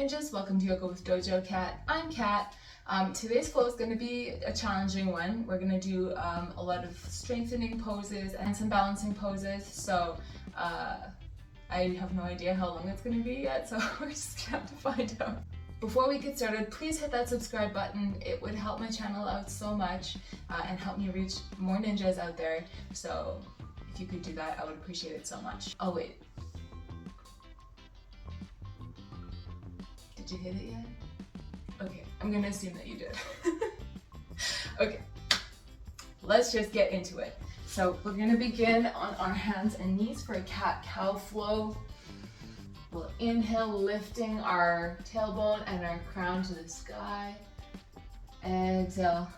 ninjas, welcome to Yoga with Dojo Cat. I'm Kat. Today's flow is going to be a challenging one. We're going to do a lot of strengthening poses and some balancing poses. So I have no idea how long it's going to be yet, so we're just going to have to find out. Before we get started, please hit that subscribe button. It would help my channel out so much and help me reach more ninjas out there. So if you could do that, I would appreciate it so much. Oh wait. Did you hit it yet? Okay, I'm gonna assume that you did. Okay, let's just get into it. So we're gonna begin on our hands and knees for a cat-cow flow. We'll inhale, lifting our tailbone and our crown to the sky. Exhale,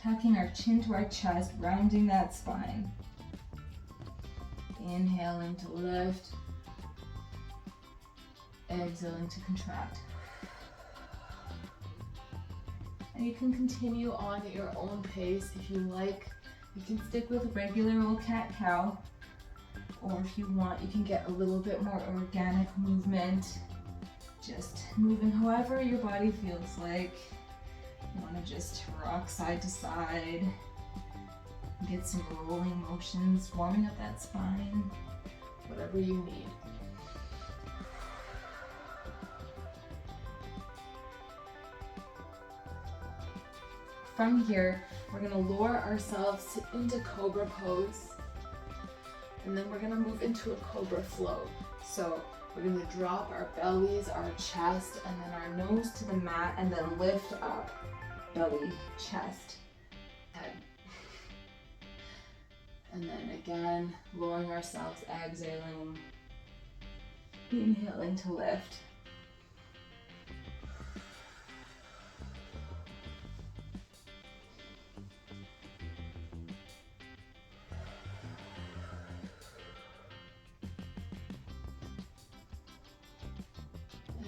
tucking our chin to our chest, rounding that spine. Inhaling to lift. Exhaling to contract. And you can continue on at your own pace if you like. You can stick with regular old cat-cow, or if you want, you can get a little bit more organic movement. Just moving however your body feels like. You want to just rock side to side, get some rolling motions, warming up that spine, whatever you need. From here, we're going to lower ourselves into cobra pose, and then we're going to move into a cobra flow. So we're going to drop our bellies, our chest, and then our nose to the mat, and then lift up, belly, chest, head. And then again, lowering ourselves, exhaling, inhaling to lift.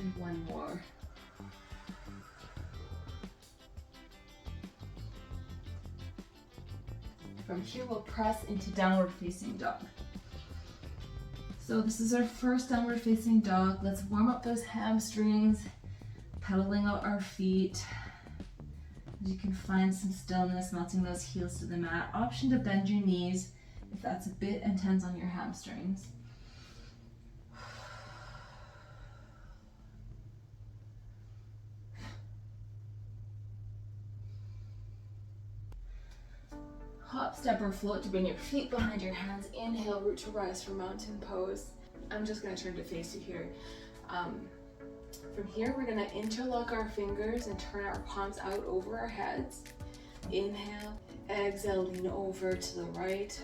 And one more. From here, we'll press into downward facing dog. So this is our first downward facing dog. Let's warm up those hamstrings, pedaling out our feet. You can find some stillness, melting those heels to the mat. Option to bend your knees if that's a bit intense on your hamstrings. Hop, step, or float to bring your feet behind your hands. Inhale, root to rise for mountain pose. I'm just going to turn to face you here. From here, we're going to interlock our fingers and turn our palms out over our heads. Inhale, exhale, lean over to the right.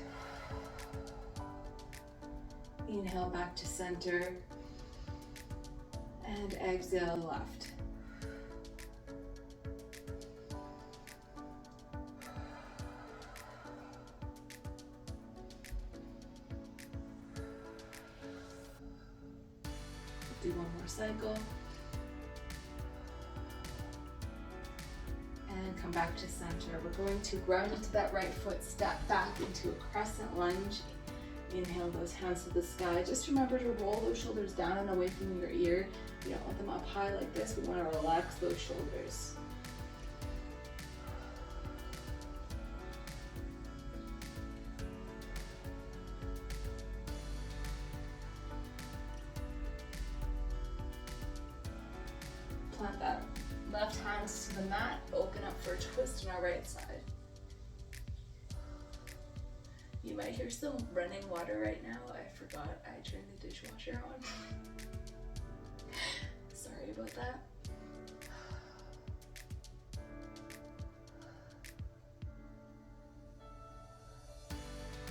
Inhale, back to center. And exhale, left. Do one more cycle. And come back to center. We're going to ground into that right foot, step back into a crescent lunge. Inhale those hands to the sky. Just remember to roll those shoulders down and away from your ear. We don't want them up high like this. We want to relax those shoulders. Plant that left hands to the mat, open up for a twist on our right side. You might hear some running water right now. I forgot I turned the dishwasher on. Sorry about that.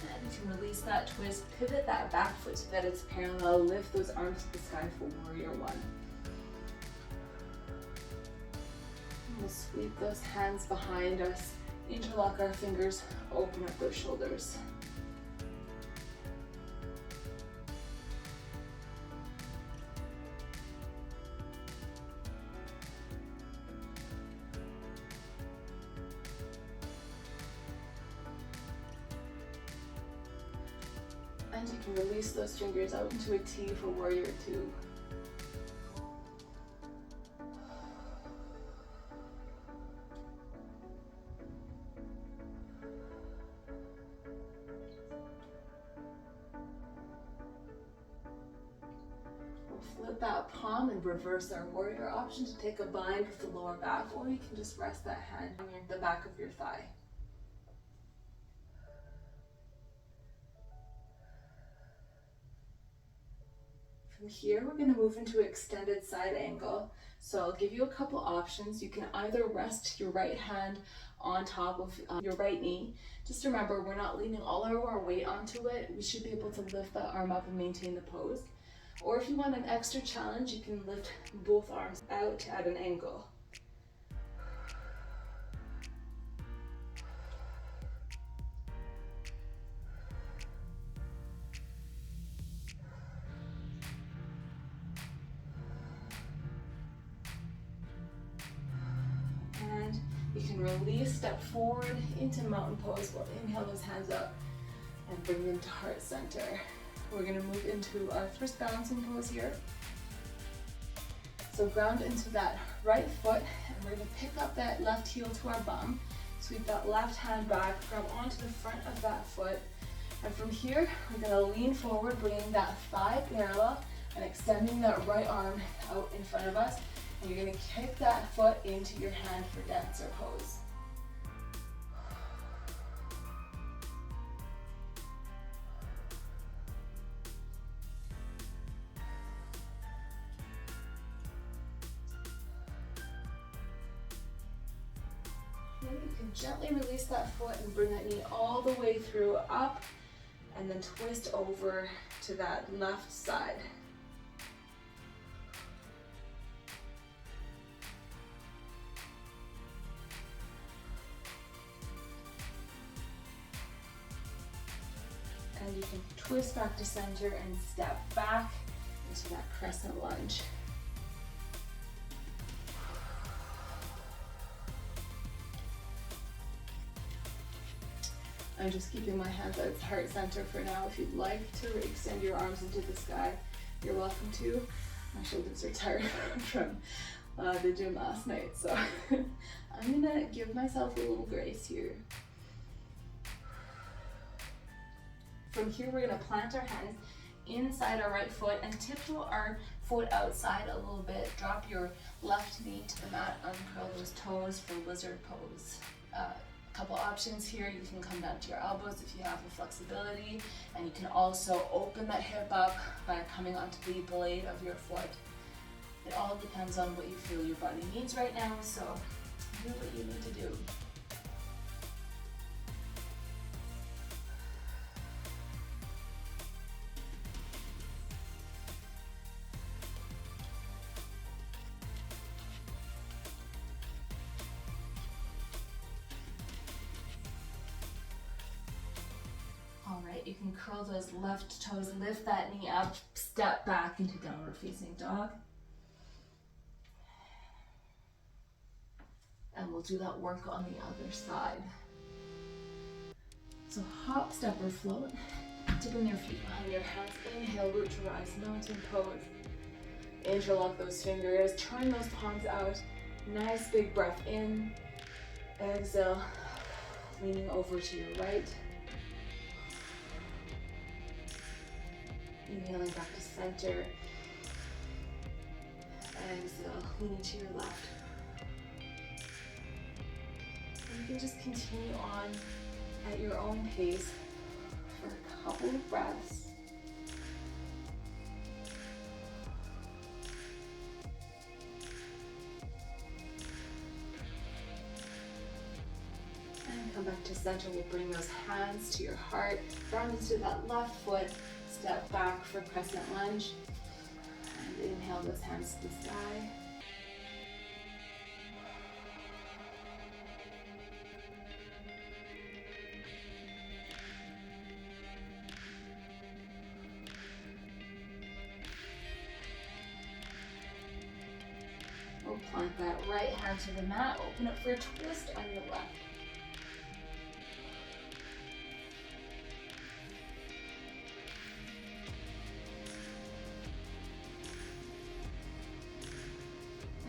And you can release that twist, pivot that back foot so that it's parallel, lift those arms to the sky for warrior one. We'll sweep those hands behind us, interlock our fingers, open up those shoulders. And you can release those fingers out into a T for warrior two. with that palm and reverse our warrior option to take a bind with the lower back, or you can just rest that hand on the back of your thigh. From here, we're going to move into extended side angle. So I'll give you a couple options. You can either rest your right hand on top of your right knee. Just remember, we're not leaning all of our weight onto it. We should be able to lift the arm up and maintain the pose. Or if you want an extra challenge, you can lift both arms out at an angle. And you can release, step forward into mountain pose. We'll inhale those hands up and bring them to heart center. We're going to move into our first balancing pose here. So ground into that right foot, and we're going to pick up that left heel to our bum. Sweep that left hand back, grab onto the front of that foot. And from here, we're going to lean forward, bringing that thigh parallel and extending that right arm out in front of us. And you're going to kick that foot into your hand for dancer pose. Then you can gently release that foot and bring that knee all the way through up, and then twist over to that left side. And you can twist back to center and step back into that crescent lunge. I'm just keeping my hands at heart center for now. If you'd like to extend your arms into the sky, you're welcome to. My shoulders are tired from the gym last night, so I'm gonna give myself a little grace here. From here, we're gonna plant our hands inside our right foot and tiptoe our foot outside a little bit. Drop your left knee to the mat, uncurl those toes for lizard pose. Couple options here. You can come down to your elbows if you have the flexibility, and you can also open that hip up by coming onto the blade of your foot. It all depends on what you feel your body needs right now, so do what you need to do. Alright, you can curl those left toes, lift that knee up, step back into downward facing dog. And we'll do that work on the other side. So hop, step, or float to bring your feet behind your hands. Inhale, root to rise, mountain pose. Interlock those fingers, turn those palms out. Nice big breath in. Exhale, leaning over to your right. Inhaling back to center. Exhale, leaning to your left. And you can just continue on at your own pace for a couple of breaths. And come back to center. We'll bring those hands to your heart, ground into that left foot. Step back for crescent lunge, and inhale those hands to the sky. We'll plant that right hand to the mat, open up for a twist on your left.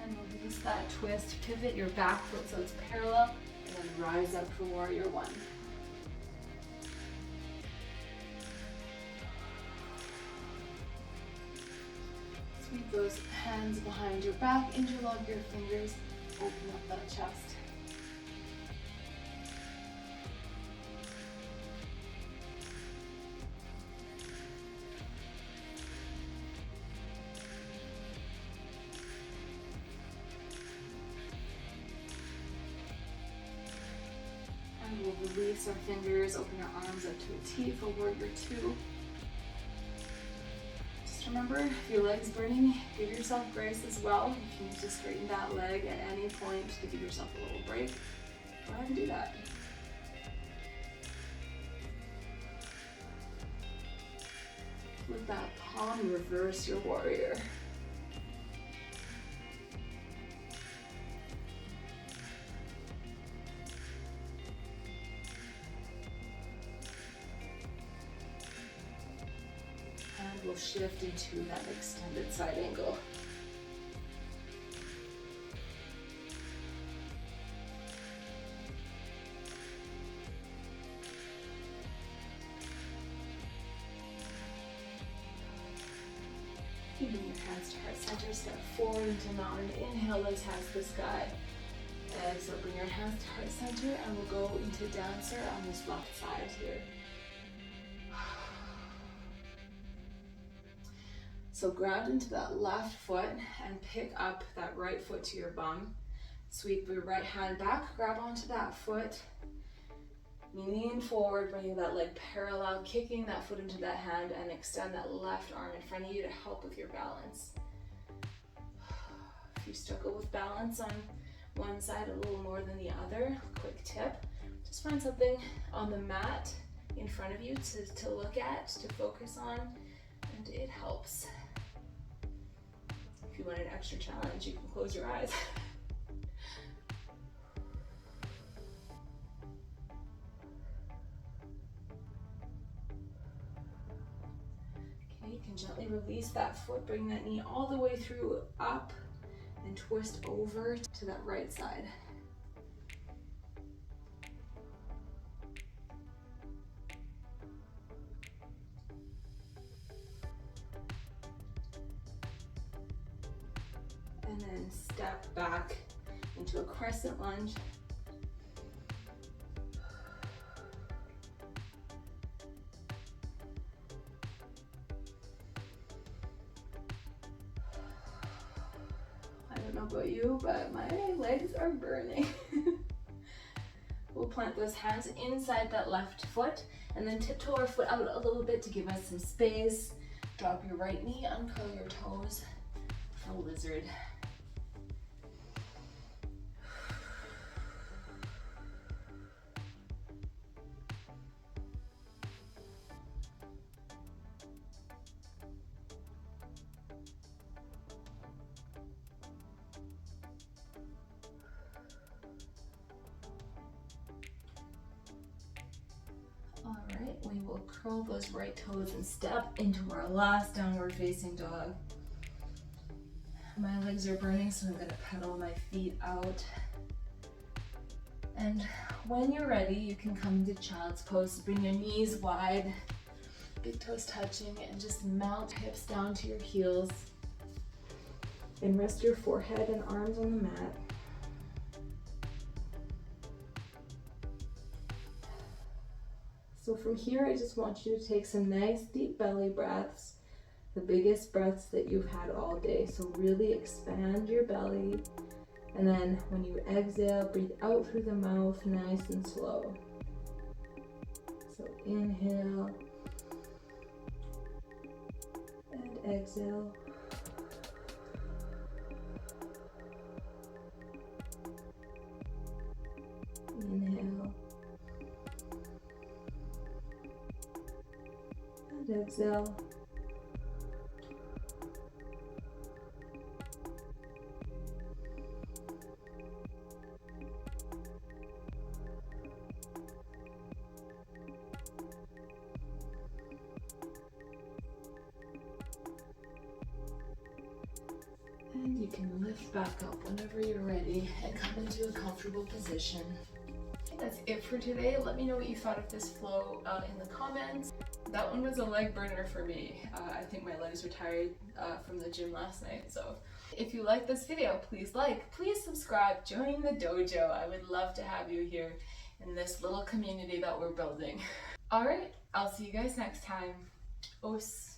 And we'll release that twist, pivot your back foot so it's parallel, and then rise up for warrior one. Keep those hands behind your back, interlock your fingers, open up that chest. And we'll release our fingers, open our arms up to a T for warrior two. Just remember, if your leg's burning, give yourself grace as well. If you need to straighten that leg at any point to give yourself a little break, go ahead and do that. With that palm, reverse your warrior. And we'll shift into that extended side angle. Keeping your hands to heart center, step forward into mountain. Inhale, legs hands to the sky. Exhale, bring your hands to heart center, and we'll go into dancer on this left side here. So ground into that left foot and pick up that right foot to your bum. Sweep your right hand back, grab onto that foot. Lean forward, bringing that leg parallel, kicking that foot into that hand, and extend that left arm in front of you to help with your balance. If you struggle with balance on one side a little more than the other, quick tip, just find something on the mat in front of you to look at, to focus on, and it helps. If you want an extra challenge, you can close your eyes. You can gently release that foot, bring that knee all the way through, up, and twist over to that right side. And then step back into a crescent lunge. I don't know about you, but my legs are burning. We'll plant those hands inside that left foot and then tiptoe our foot out a little bit to give us some space. Drop your right knee, uncurl your toes for lizard. All right, we will curl those right toes and step into our last downward facing dog. My legs are burning, so I'm gonna pedal my feet out. And when you're ready, you can come into child's pose. Bring your knees wide, big toes touching, and just melt hips down to your heels. And rest your forehead and arms on the mat. So from here, I just want you to take some nice deep belly breaths, the biggest breaths that you've had all day. So really expand your belly. And then when you exhale, breathe out through the mouth, nice and slow. So inhale and exhale. Inhale. And exhale. And you can lift back up whenever you're ready and come into a comfortable position. Okay, that's it for today. Let me know what you thought of this flow in the comments. that one was a leg burner for me. I think my legs were tired from the gym last night. So if you like this video, please like, please subscribe, join the dojo. I would love to have you here in this little community that we're building. All right, I'll see you guys next time. Os.